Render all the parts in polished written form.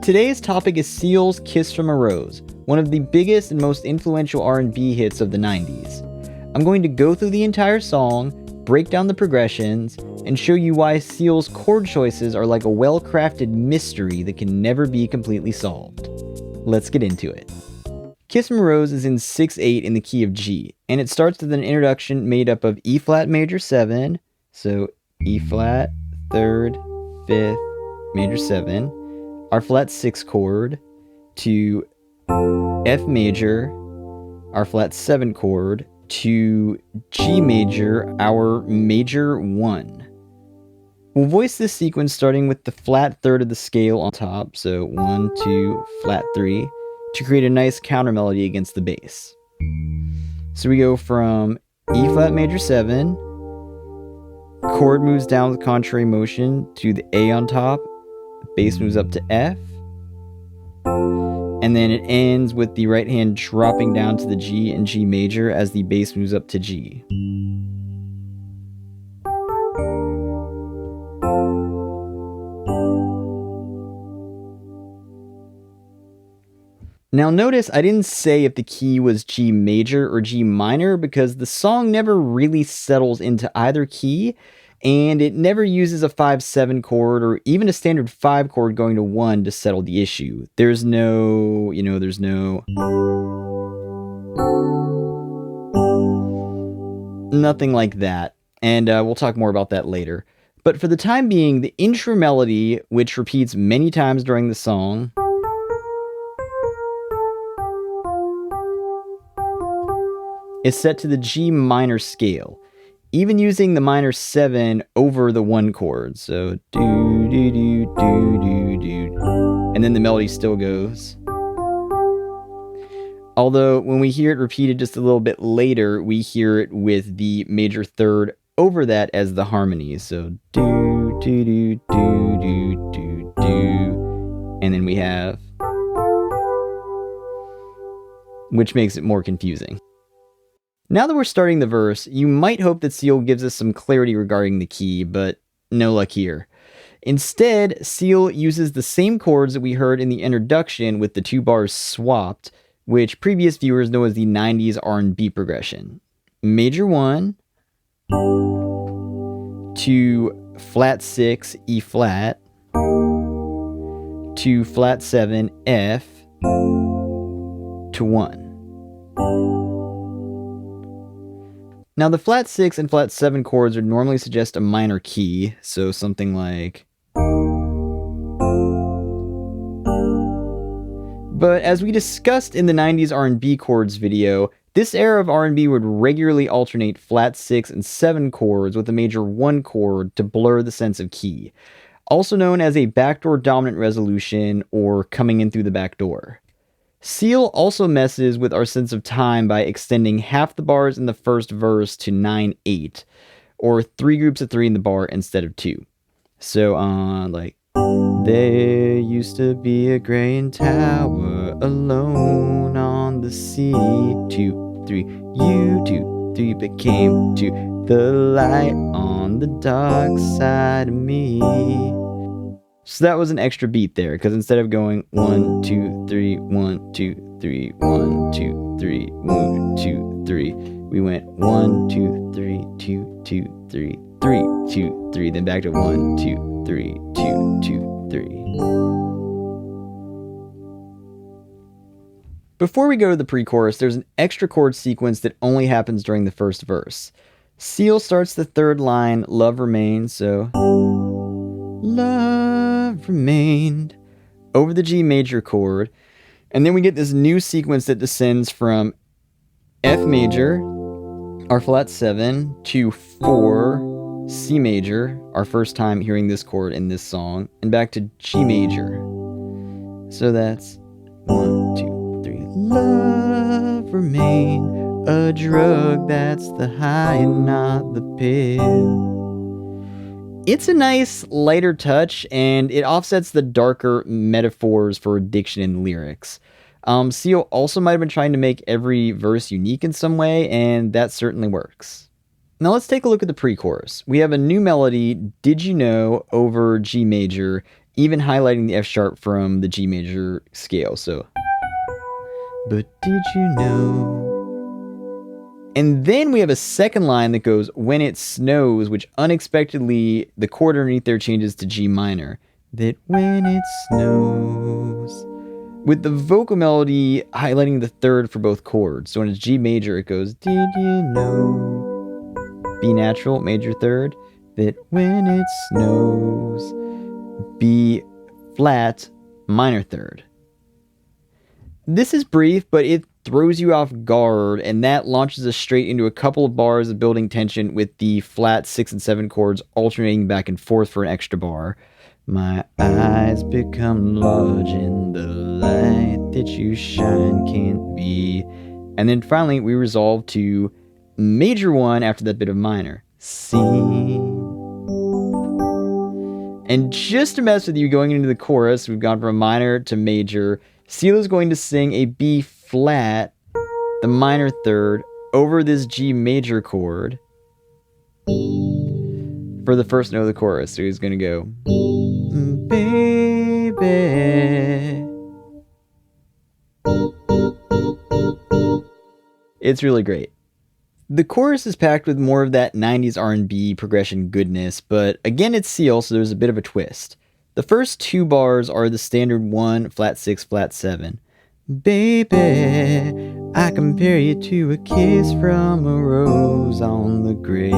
Today's topic is Seal's Kiss from a Rose, one of the biggest and most influential R&B hits of the 90s. I'm going to go through the entire song, break down the progressions, and show you why Seal's chord choices are like a well-crafted mystery that can never be completely solved. Let's get into it. Kiss from a Rose is in 6/8 in the key of G, and it starts with an introduction made up of E flat major 7, so E flat, 3rd, 5th, major 7, our flat 6 chord, to F major, our flat 7 chord, to G major, our major 1. We'll voice this sequence starting with the flat 3rd of the scale on top, so 1, 2, flat 3, to create a nice counter melody against the bass. So we go from E flat major 7, chord moves down with contrary motion to the A on top, bass moves up to F, and then it ends with the right hand dropping down to the G and G major as the bass moves up to G. Now notice I didn't say if the key was G major or G minor because the song never really settles into either key, and it never uses a 5/7 chord or even a standard 5 chord going to 1 to settle the issue. There's no nothing like that, and we'll talk more about that later. But for the time being, the intro melody, which repeats many times during the song, is set to the G minor scale, even using the minor 7 over the 1 chord. So do do do do do do, and then the melody still goes. Although when we hear it repeated just a little bit later, we hear it with the major 3rd over that as the harmony. So do do do do do do do, and then we have, which makes it more confusing. Now that we're starting the verse, you might hope that Seal gives us some clarity regarding the key, but no luck here. Instead, Seal uses the same chords that we heard in the introduction with the 2 bars swapped, which previous viewers know as the 90s R&B progression. Major 1, to flat 6, E flat, to flat 7, F, to 1. Now the flat 6 and flat 7 chords would normally suggest a minor key, so something like. But as we discussed in the 90s R&B chords video, this era of R&B would regularly alternate flat 6 and 7 chords with a major 1 chord to blur the sense of key, also known as a backdoor dominant resolution or coming in through the back door. Seal also messes with our sense of time by extending half the bars in the first verse to 9/8, or 3 groups of 3 in the bar instead of 2. So like, there used to be a graying tower alone on the sea. 2, 3, you 2, 3 became 2, the light on the dark side of me. So that was an extra beat there, because instead of going 1, 2, 3, 1, 2, 3, 1, 2, 3, 1, 2, 3, we went 1, 2, 3, 2, 2, 3, 3, 2, 3, then back to 1, 2, 3, 2, 2, 3. Before we go to the pre-chorus, there's an extra chord sequence that only happens during the first verse. Seal starts the 3rd line, love remains, so love remained, over the G major chord, and then we get this new sequence that descends from F major, our flat 7, to 4, C major, our first time hearing this chord in this song, and back to G major. So that's 1, 2, 3, love remain, a drug that's the high and not the pill. It's a nice, lighter touch, and it offsets the darker metaphors for addiction in lyrics. Seal also might have been trying to make every verse unique in some way, and that certainly works. Now let's take a look at the pre-chorus. We have a new melody, Did You Know, over G major, even highlighting the F sharp from the G major scale. So, but did you know? And then we have a second line that goes, when it snows, which unexpectedly the chord underneath there changes to G minor. That when it snows. With the vocal melody highlighting the third for both chords. So when it's G major, it goes, did you know? B natural, major third. That when it snows. B flat, minor third. This is brief, but it throws you off guard, and that launches us straight into a couple of bars of building tension with the flat 6 and 7 chords alternating back and forth for an extra bar. My eyes become large in the light that you shine can't be. And then finally, we resolve to major 1 after that bit of minor. C. And just to mess with you going into the chorus, we've gone from minor to major. CeeLo's going to sing a B flat, the minor third, over this G major chord for the first note of the chorus. So he's going to go, baby. It's really great. The chorus is packed with more of that 90s R&B progression goodness, but again it's Seal, so there's a bit of a twist. The first 2 bars are the standard 1, flat 6, flat 7. Baby, I compare you to a kiss from a rose on the grave.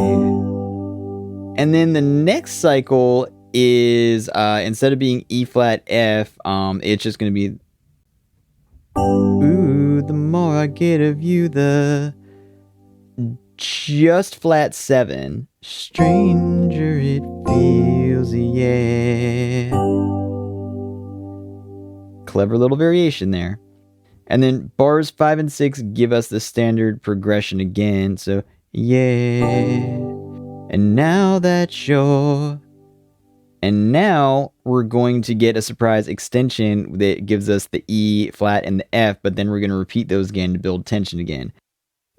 And then the next cycle is, instead of being E flat F, it's just going to be, ooh, the more I get of you, the just flat 7. Stranger it feels, yeah. Clever little variation there. And then bars 5 and 6 give us the standard progression again. So, yeah. And now that you're... And now we're going to get a surprise extension that gives us the E flat and the F, but then we're going to repeat those again to build tension again.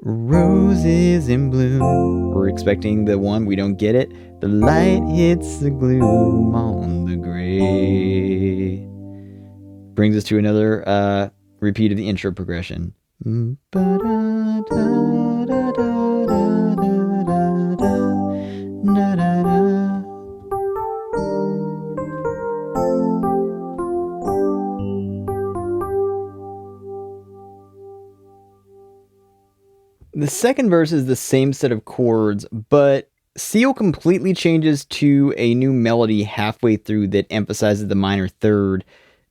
Roses in bloom. We're expecting the 1, we don't get it. The light hits the gloom on the gray. Brings us to another repeat of the intro progression. The second verse is the same set of chords, but Seal completely changes to a new melody halfway through that emphasizes the minor third,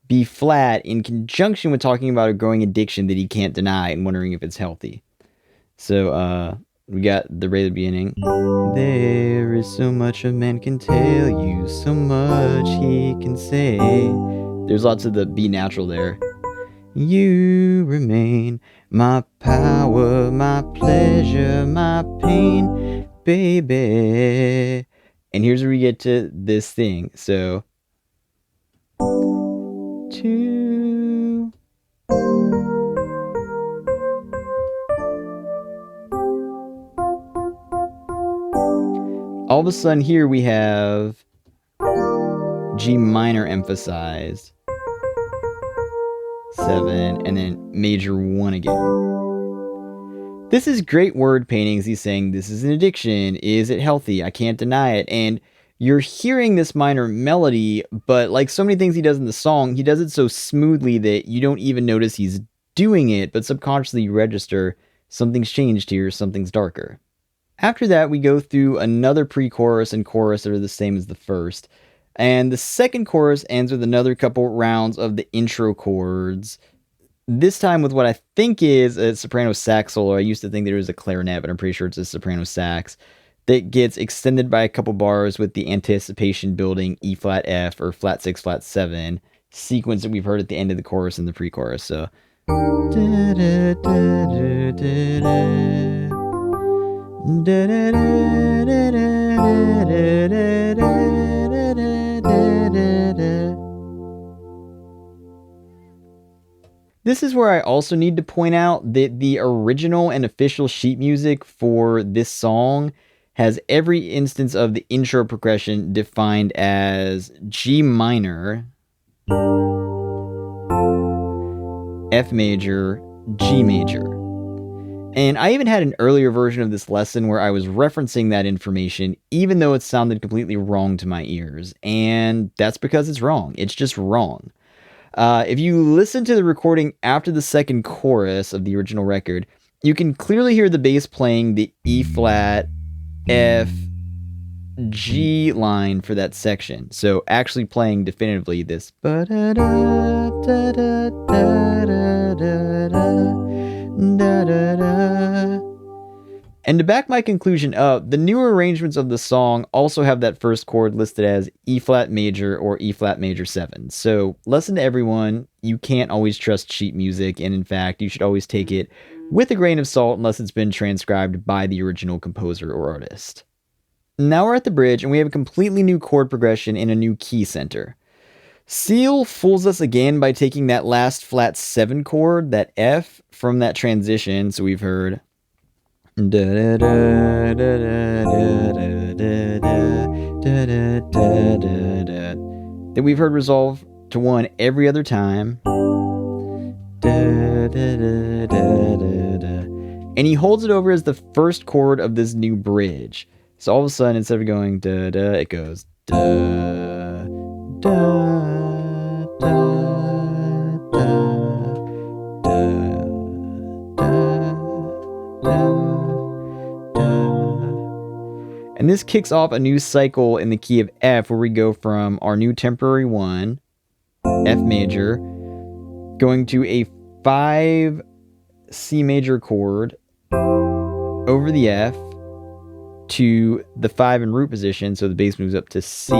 B flat, in conjunction with talking about a growing addiction that he can't deny and wondering if it's healthy. So, we got the right at the beginning. There is so much a man can tell you, so much he can say. There's lots of the B natural there. You remain my power, my pleasure, my pain, baby. And here's where we get to this thing. So, 2. All of a sudden here we have G minor emphasized. 7, and then major 1 again. This is great word paintings. He's saying, this is an addiction. Is it healthy? I can't deny it. And you're hearing this minor melody, but like so many things he does in the song, he does it so smoothly that you don't even notice he's doing it, but subconsciously you register something's changed here, something's darker. After that, we go through another pre-chorus and chorus that are the same as the first. And the second chorus ends with another couple rounds of the intro chords. This time with what I think is a soprano sax solo. I used to think there was a clarinet, but I'm pretty sure it's a soprano sax that gets extended by a couple bars with the anticipation building E flat F or flat 6, flat 7 sequence that we've heard at the end of the chorus and the pre-chorus. So. This is where I also need to point out that the original and official sheet music for this song has every instance of the intro progression defined as G minor, F major, G major. And I even had an earlier version of this lesson where I was referencing that information, even though it sounded completely wrong to my ears. And that's because it's wrong. It's just wrong. If you listen to the recording after the second chorus of the original record, you can clearly hear the bass playing the E flat, F, G line for that section. So actually playing definitively this. And to back my conclusion up, the newer arrangements of the song also have that first chord listed as E flat major or E flat major 7. So listen to everyone. You can't always trust sheet music, and in fact, you should always take it with a grain of salt unless it's been transcribed by the original composer or artist. Now we're at the bridge, and we have a completely new chord progression in a new key center. Seal fools us again by taking that last flat 7 chord, that F, from that transition. So we've heard that we've heard resolve to 1 every other time. And he holds it over as the first chord of this new bridge. So all of a sudden, instead of going da da, it goes da da da da da. And this kicks off a new cycle in the key of F, where we go from our new temporary 1, F major, going to a 5 C major chord over the F to the 5 in root position, so the bass moves up to C,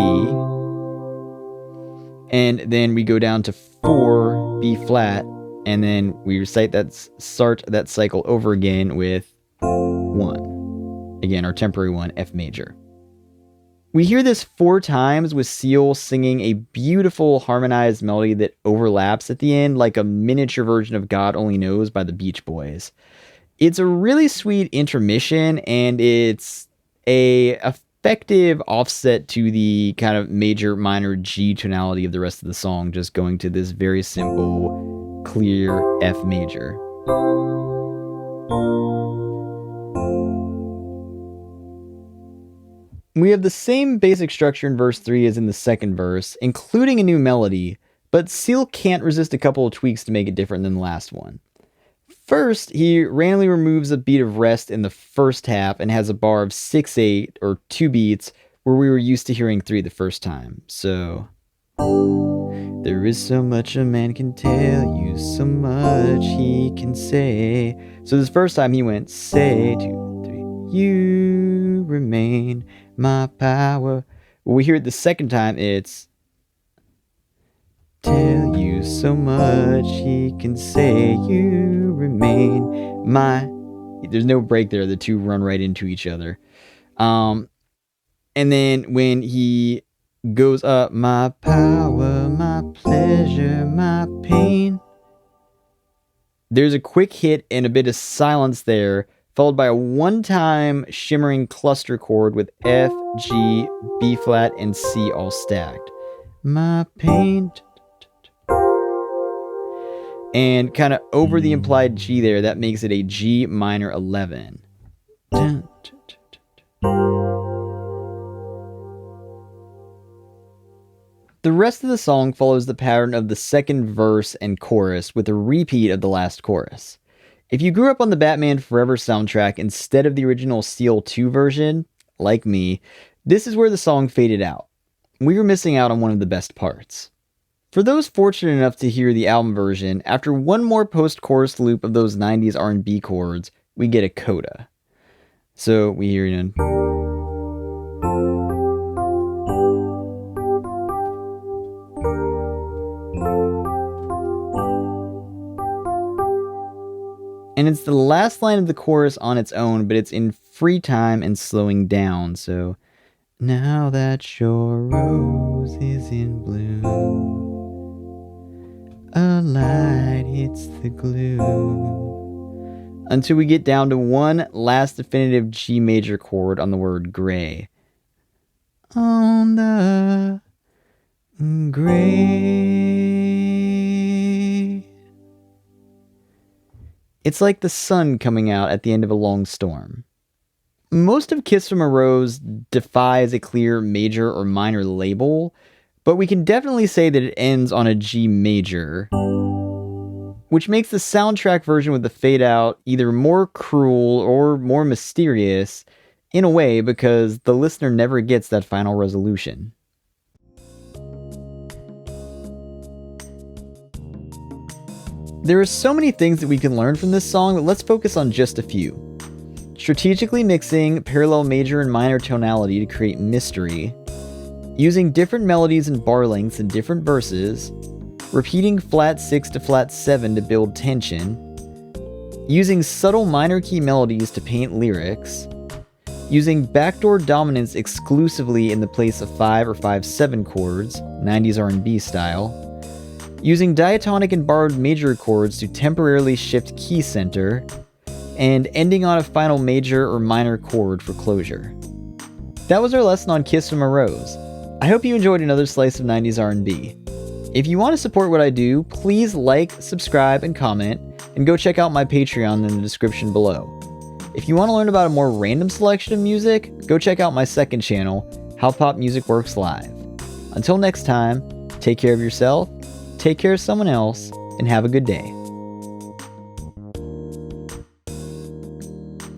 and then we go down to 4 B flat, and then we start that cycle over again with 1. Again, our temporary 1, F major. We hear this 4 times with Seal singing a beautiful harmonized melody that overlaps at the end like a miniature version of God Only Knows by the Beach Boys. It's a really sweet intermission, and it's a effective offset to the kind of major minor G tonality of the rest of the song, just going to this very simple, clear F major. We have the same basic structure in verse 3 as in the second verse, including a new melody, but Seal can't resist a couple of tweaks to make it different than the last one. First, he randomly removes a beat of rest in the first half and has a bar of 6/8 or 2 beats where we were used to hearing 3 the first time. So, there is so much a man can tell you, so much he can say. So this first time he went say 2, 3, you remain my power. When we hear it the second time, it's tell you so much he can say, you remain my. There's no break there. The two run right into each other. And then when he goes up, my power, my pleasure, my pain, there's a quick hit and a bit of silence there, followed by a one-time shimmering cluster chord with F, G, B flat, and C all stacked. My pain. And kind of over the implied G there, that makes it a G minor 11. The rest of the song follows the pattern of the second verse and chorus with a repeat of the last chorus. If you grew up on the Batman Forever soundtrack instead of the original Seal 2 version, like me, this is where the song faded out. We were missing out on one of the best parts. For those fortunate enough to hear the album version, after one more post-chorus loop of those 90s R&B chords, we get a coda. So we hear it in. And it's the last line of the chorus on its own, but it's in free time and slowing down. So, now that your rose is in bloom, a light hits the glue, until we get down to one last definitive G major chord on the word gray. On the gray. It's like the sun coming out at the end of a long storm. Most of Kiss from a Rose defies a clear major or minor label, but we can definitely say that it ends on a G major, which makes the soundtrack version with the fade out either more cruel or more mysterious in a way, because the listener never gets that final resolution. There are so many things that we can learn from this song, but let's focus on just a few. Strategically mixing parallel major and minor tonality to create mystery, using different melodies and bar lengths in different verses, repeating flat 6 to flat 7 to build tension, using subtle minor key melodies to paint lyrics, using backdoor dominance exclusively in the place of 5 or 5/7 chords, 90s R&B style, using diatonic and borrowed major chords to temporarily shift key center, and ending on a final major or minor chord for closure. That was our lesson on Kiss from a Rose. I hope you enjoyed another slice of 90s R&B. If you want to support what I do, please like, subscribe, and comment, and go check out my Patreon in the description below. If you want to learn about a more random selection of music, go check out my second channel, How Pop Music Works Live. Until next time, take care of yourself, take care of someone else, and have a good day.